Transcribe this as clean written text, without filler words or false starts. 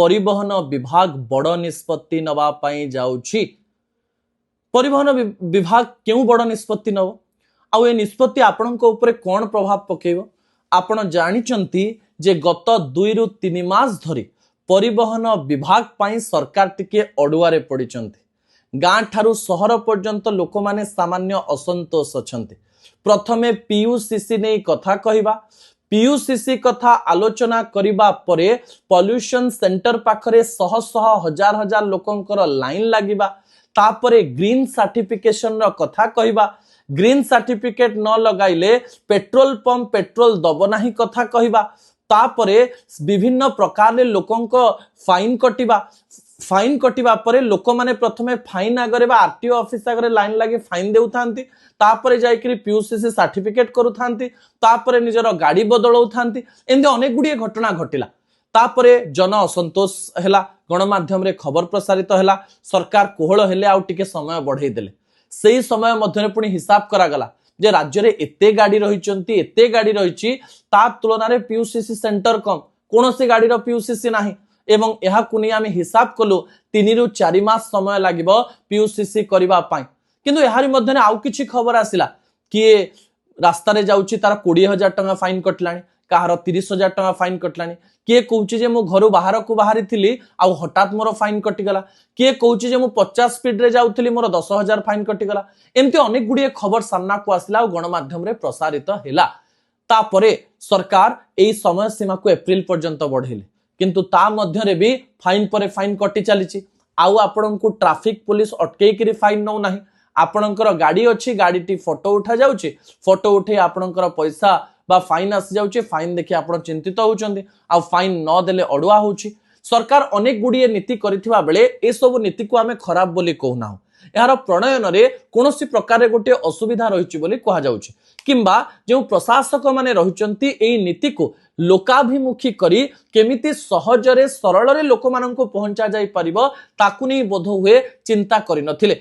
परिवहन विभाग बड़ निष्पत्ति नवा पई जाउछि। परिवहन विभाग क्यों बड़ निष्पत्ति नव आउ ए निष्पत्ति आपणक ऊपर कौन प्रभाव पकेब आपण जानिचंती जे गत 2 रु 3 मास धरी परिवहन विभाग पाई सरकार टिके अडुआरे पड़िचंती। गाँ ठारू सहर पर्यंत लोक माने सामान्य असंतोष अछंती। प्रथमे पीयूसीसी नै कथा कहिबा, पीयूसीसी कथा आलोचना करिबा परे पॉल्यूशन सेंटर पाखरे शह शह हजार हजार लोकंकर लाइन लागिबा, तापरे ग्रीन सर्टिफिकेशन रो कथा कहिबा, ग्रीन सर्टिफिकेट न लगाइले पेट्रोल पंप पेट्रोल दब नाही कथा कहिबा, तापरे विभिन्न प्रकार लोकंक फाइन कटिबा परे लोक माने प्रथमे फाइन आगरे बा आरटीओ ऑफिस आगरे लाइन लागे फाइन देउथांती, तापरे जाइकरी पीयूसीसी सर्टिफिकेट करूथांती, तापरे निजर गाड़ी बदलौथांती। एंदे अनेक गुडी घटना घटिला। तापरे जन असंतोष हैला, गणमाध्यम रे खबर प्रसारित हैला, सरकार कोहळ हेले आउ टिके समय बढ़ाई देले। सेही समय मध्यरे पुणी हिसाब करा गला जे राज्य रे एते गाड़ी रहिचंती, एते गाड़ी रहिची, ता तुलना रे पीयूसीसी सेंटर कम, कोनोसी गाड़ी रो पीयूसीसी नाही एवं एहा कुनी आमे हिसाब कलु 3 रु 4 मास समय लागिबो पीयूसीसी करिबा पाई। किंतु एहारी मध्यरे आउ किछि खबर आसिला कि रास्ता रे जाउची तार 20,000 टका फाइन कटलानी, कहार 30,000 टका फाइन कटलानी, किए कहूची जे मु घर बाहर को बाहरी थिली आउ हठात मोर फाइन कटिगला, किए कहूची जे मु 50 स्पीड रे जाउथिली मोर 10,000 फाइन कटिगला। एमती अनेक गुडी खबर सामना को आसिला आउ गणमाध्यम रे प्रसारित हैला। तापरे सरकार एई समय सीमा को एप्रिल पर्यंत बढ़ेले, किंतु ता मध्यरे भी फाइन परे फाइन कटि चलीची। आउ आपनकु ट्रैफिक पुलिस अटकेई करी फाइन नौ नाही। आपनकर गाड़ी अछि, गाड़ीटी फोटो उठा जाउची, फोटो उठे आपनकर पैसा बा फाइन आसी जाउची, फाइन देखि आपण चिंतित होउचंदी आ फाइन न देले अडुआ होउची। सरकार अनेक गुडी नीति करिथिबा बेले ए सब नीति को आमे खराब बोली कहूना। यार प्रणयन रे कोनोसी प्रकार गोटे असुविधा रहिछि बोली कहा जाउछि, किंबा जो प्रशासक माने रहिचंती एई नीति को लोकाभिमुखी करी केमिति सहजरे सरल रे लोक माननको पहुंचा जाई परिबो ताकु नै बोध हुए चिंता करि नथिले।